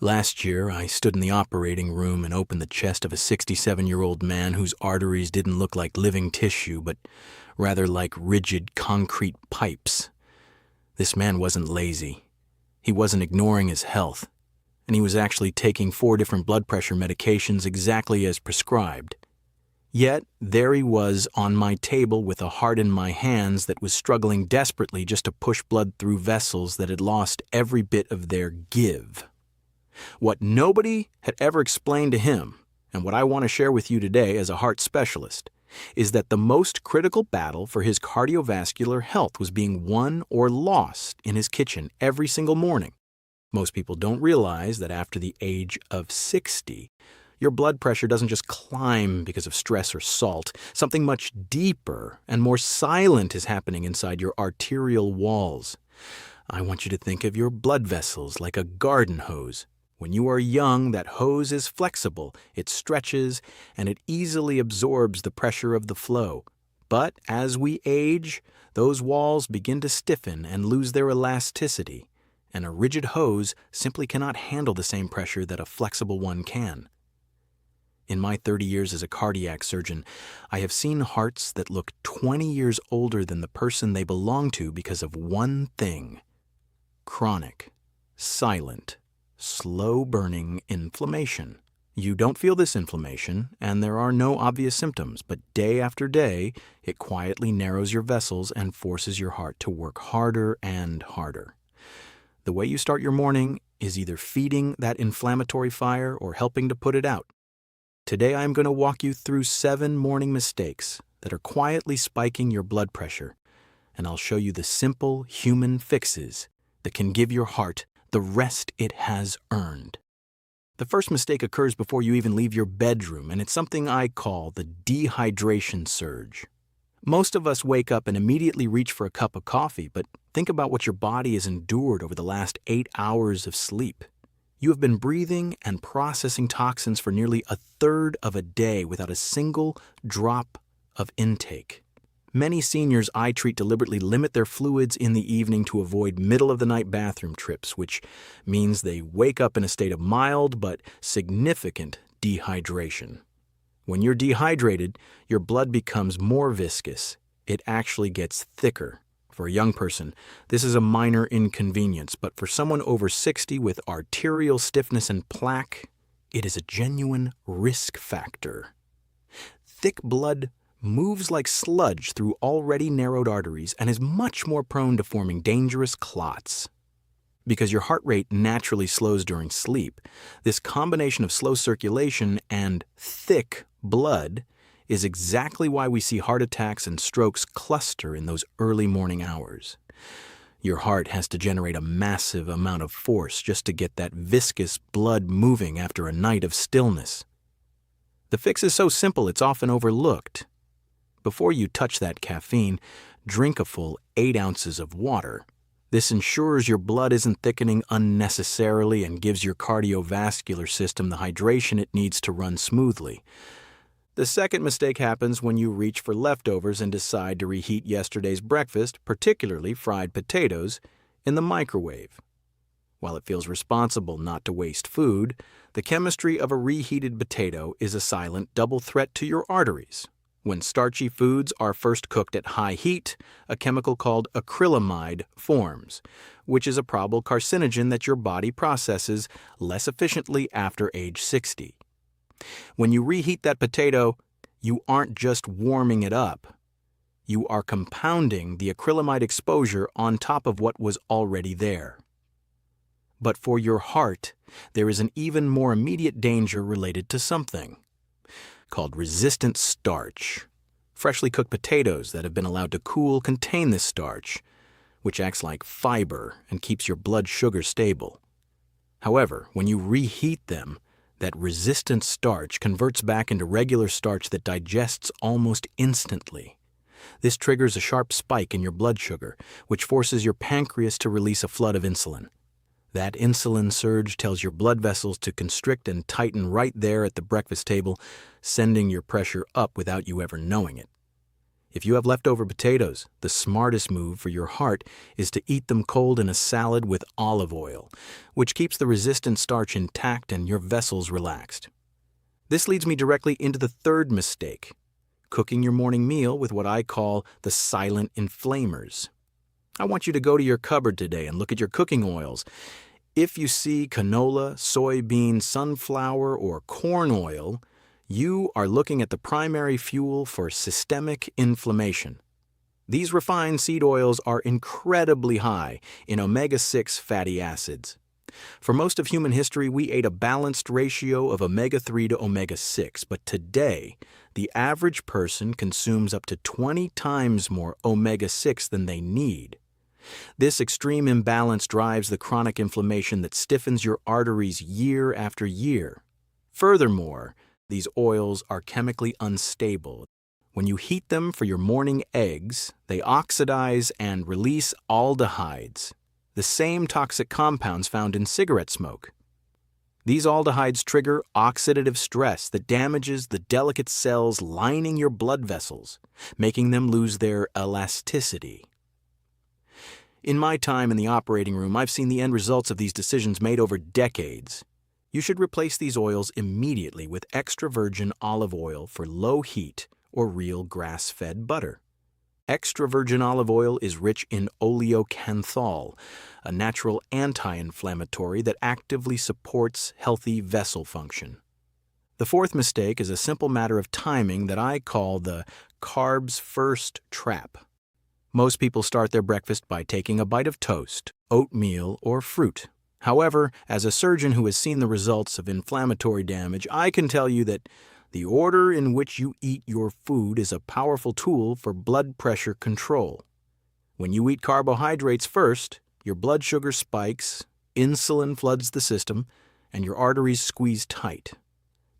Last year, I stood in the operating room and opened the chest of a 67-year-old man whose arteries didn't look like living tissue, but rather like rigid concrete pipes. This man wasn't lazy. He wasn't ignoring his health, and he was actually taking 4 different blood pressure medications exactly as prescribed. Yet, there he was on my table with a heart in my hands that was struggling desperately just to push blood through vessels that had lost every bit of their give. What nobody had ever explained to him, and what I want to share with you today as a heart specialist, is that the most critical battle for his cardiovascular health was being won or lost in his kitchen every single morning. Most people don't realize that after the age of 60, your blood pressure doesn't just climb because of stress or salt. Something much deeper and more silent is happening inside your arterial walls. I want you to think of your blood vessels like a garden hose. When you are young, that hose is flexible, it stretches, and it easily absorbs the pressure of the flow. But as we age, those walls begin to stiffen and lose their elasticity, and a rigid hose simply cannot handle the same pressure that a flexible one can. In my 30 years as a cardiac surgeon, I have seen hearts that look 20 years older than the person they belong to because of one thing: chronic, silent, slow-burning inflammation. You don't feel this inflammation, and there are no obvious symptoms, but day after day, it quietly narrows your vessels and forces your heart to work harder and harder. The way you start your morning is either feeding that inflammatory fire or helping to put it out. Today, I'm going to walk you through 7 morning mistakes that are quietly spiking your blood pressure, and I'll show you the simple human fixes that can give your heart the rest it has earned. The first mistake occurs before you even leave your bedroom, and it's something I call the dehydration surge. Most of us wake up and immediately reach for a cup of coffee, but think about what your body has endured over the last 8 hours of sleep. You have been breathing and processing toxins for nearly a third of a day without a single drop of intake. Many seniors I treat deliberately limit their fluids in the evening to avoid middle-of-the-night bathroom trips, which means they wake up in a state of mild but significant dehydration. When you're dehydrated, your blood becomes more viscous. It actually gets thicker. For a young person, this is a minor inconvenience, but for someone over 60 with arterial stiffness and plaque, it is a genuine risk factor. Thick blood moves like sludge through already narrowed arteries and is much more prone to forming dangerous clots. Because your heart rate naturally slows during sleep, this combination of slow circulation and thick blood is exactly why we see heart attacks and strokes cluster in those early morning hours. Your heart has to generate a massive amount of force just to get that viscous blood moving after a night of stillness. The fix is so simple it's often overlooked. Before you touch that caffeine, drink a full 8 ounces of water. This ensures your blood isn't thickening unnecessarily and gives your cardiovascular system the hydration it needs to run smoothly. The second mistake happens when you reach for leftovers and decide to reheat yesterday's breakfast, particularly fried potatoes, in the microwave. While it feels responsible not to waste food, the chemistry of a reheated potato is a silent double threat to your arteries. When starchy foods are first cooked at high heat, a chemical called acrylamide forms, which is a probable carcinogen that your body processes less efficiently after age 60. When you reheat that potato, you aren't just warming it up. You are compounding the acrylamide exposure on top of what was already there. But for your heart, there is an even more immediate danger related to something called resistant starch. Freshly cooked potatoes that have been allowed to cool contain this starch, which acts like fiber and keeps your blood sugar stable. However, when you reheat them, that resistant starch converts back into regular starch that digests almost instantly. This triggers a sharp spike in your blood sugar, which forces your pancreas to release a flood of insulin. That insulin surge tells your blood vessels to constrict and tighten right there at the breakfast table, sending your pressure up without you ever knowing it. If you have leftover potatoes, the smartest move for your heart is to eat them cold in a salad with olive oil, which keeps the resistant starch intact and your vessels relaxed. This leads me directly into the third mistake: cooking your morning meal with what I call the silent inflamers. I want you to go to your cupboard today and look at your cooking oils. If you see canola, soybean, sunflower, or corn oil, you are looking at the primary fuel for systemic inflammation. These refined seed oils are incredibly high in omega-6 fatty acids. For most of human history, we ate a balanced ratio of omega-3 to omega-6, but today, the average person consumes up to 20 times more omega-6 than they need. This extreme imbalance drives the chronic inflammation that stiffens your arteries year after year. Furthermore, these oils are chemically unstable. When you heat them for your morning eggs, they oxidize and release aldehydes, the same toxic compounds found in cigarette smoke. These aldehydes trigger oxidative stress that damages the delicate cells lining your blood vessels, making them lose their elasticity. In my time in the operating room, I've seen the end results of these decisions made over decades. You should replace these oils immediately with extra virgin olive oil for low heat or real grass-fed butter. Extra virgin olive oil is rich in oleocanthal, a natural anti-inflammatory that actively supports healthy vessel function. The fourth mistake is a simple matter of timing that I call the carbs first trap. Most people start their breakfast by taking a bite of toast, oatmeal, or fruit. However, as a surgeon who has seen the results of inflammatory damage, I can tell you that the order in which you eat your food is a powerful tool for blood pressure control. When you eat carbohydrates first, your blood sugar spikes, insulin floods the system, and your arteries squeeze tight.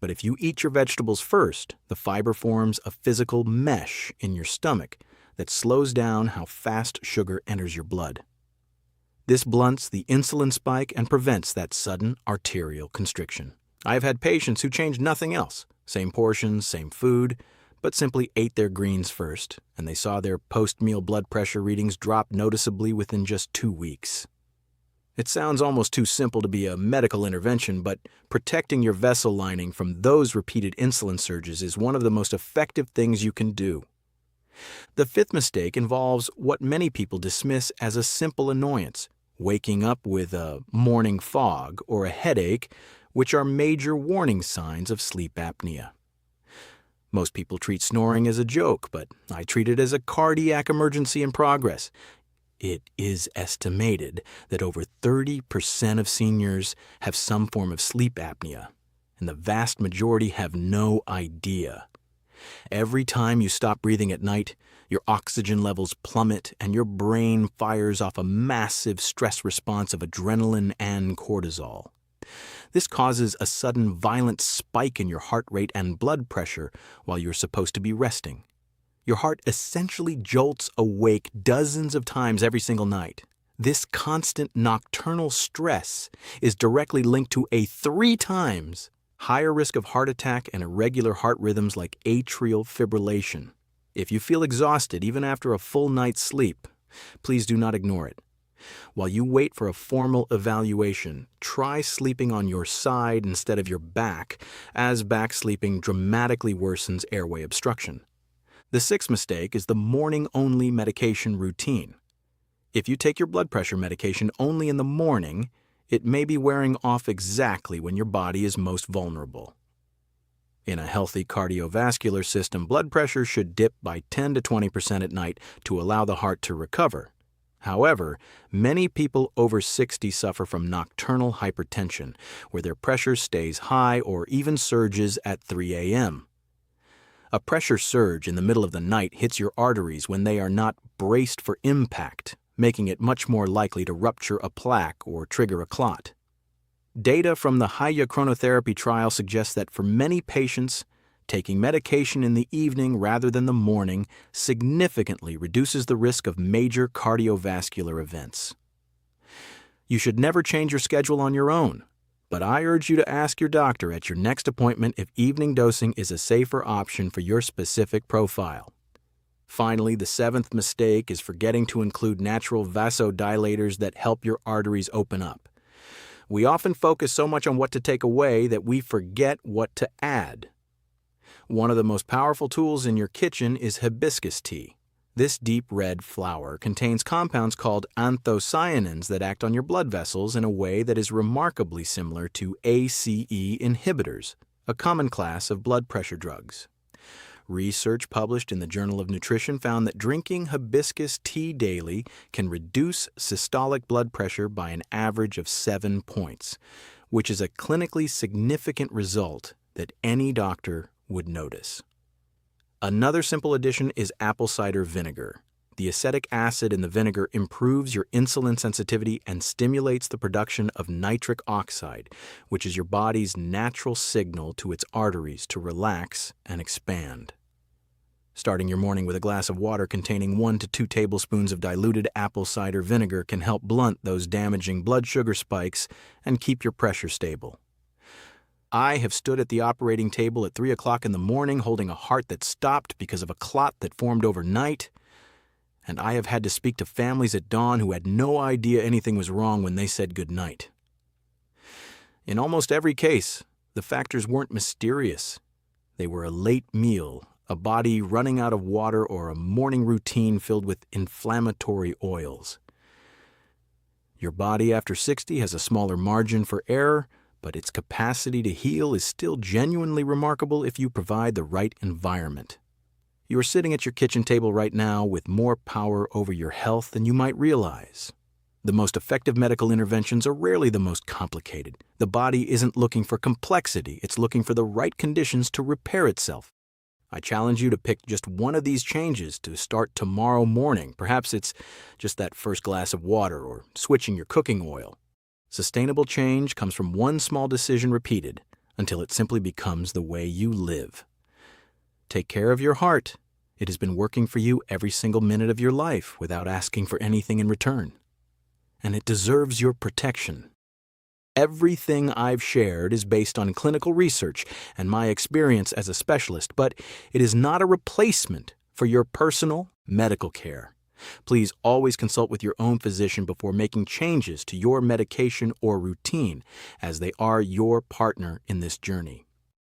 But if you eat your vegetables first, the fiber forms a physical mesh in your stomach that slows down how fast sugar enters your blood. This blunts the insulin spike and prevents that sudden arterial constriction. I have had patients who changed nothing else, same portions, same food, but simply ate their greens first, and they saw their post-meal blood pressure readings drop noticeably within just 2 weeks. It sounds almost too simple to be a medical intervention, but protecting your vessel lining from those repeated insulin surges is one of the most effective things you can do. The fifth mistake involves what many people dismiss as a simple annoyance: waking up with a morning fog or a headache, which are major warning signs of sleep apnea. Most people treat snoring as a joke, but I treat it as a cardiac emergency in progress. It is estimated that over 30% of seniors have some form of sleep apnea, and the vast majority have no idea. Every time you stop breathing at night, your oxygen levels plummet and your brain fires off a massive stress response of adrenaline and cortisol. This causes a sudden violent spike in your heart rate and blood pressure while you're supposed to be resting. Your heart essentially jolts awake dozens of times every single night. This constant nocturnal stress is directly linked to a 3 times higher risk of heart attack and irregular heart rhythms like atrial fibrillation. If you feel exhausted even after a full night's sleep, please do not ignore it. While you wait for a formal evaluation, try sleeping on your side instead of your back, as back sleeping dramatically worsens airway obstruction. The sixth mistake is the morning-only medication routine. If you take your blood pressure medication only in the morning, it may be wearing off exactly when your body is most vulnerable. In a healthy cardiovascular system, blood pressure should dip by 10 to 20% at night to allow the heart to recover. However, many people over 60 suffer from nocturnal hypertension, where their pressure stays high or even surges at 3 a.m. A pressure surge in the middle of the night hits your arteries when they are not braced for impact, making it much more likely to rupture a plaque or trigger a clot. Data from the hyochronotherapy trial suggests that for many patients, taking medication in the evening rather than the morning significantly reduces the risk of major cardiovascular events. You should never change your schedule on your own, but I urge you to ask your doctor at your next appointment if evening dosing is a safer option for your specific profile. Finally, the seventh mistake is forgetting to include natural vasodilators that help your arteries open up. We often focus so much on what to take away that we forget what to add. One of the most powerful tools in your kitchen is hibiscus tea. This deep red flower contains compounds called anthocyanins that act on your blood vessels in a way that is remarkably similar to ACE inhibitors, a common class of blood pressure drugs. Research published in the Journal of Nutrition found that drinking hibiscus tea daily can reduce systolic blood pressure by an average of 7 points, which is a clinically significant result that any doctor would notice. Another simple addition is apple cider vinegar. The acetic acid in the vinegar improves your insulin sensitivity and stimulates the production of nitric oxide, which is your body's natural signal to its arteries to relax and expand. Starting your morning with a glass of water containing 1 to 2 tablespoons of diluted apple cider vinegar can help blunt those damaging blood sugar spikes and keep your pressure stable. I have stood at the operating table at 3 o'clock in the morning holding a heart that stopped because of a clot that formed overnight, and I have had to speak to families at dawn who had no idea anything was wrong when they said goodnight. In almost every case, the factors weren't mysterious. They were a late meal, a body running out of water, or a morning routine filled with inflammatory oils. Your body after 60 has a smaller margin for error, but its capacity to heal is still genuinely remarkable if you provide the right environment. You are sitting at your kitchen table right now with more power over your health than you might realize. The most effective medical interventions are rarely the most complicated. The body isn't looking for complexity, it's looking for the right conditions to repair itself. I challenge you to pick just one of these changes to start tomorrow morning. Perhaps it's just that first glass of water or switching your cooking oil. Sustainable change comes from one small decision repeated until it simply becomes the way you live. Take care of your heart. It has been working for you every single minute of your life without asking for anything in return. And it deserves your protection. Everything I've shared is based on clinical research and my experience as a specialist, but it is not a replacement for your personal medical care. Please always consult with your own physician before making changes to your medication or routine, as they are your partner in this journey.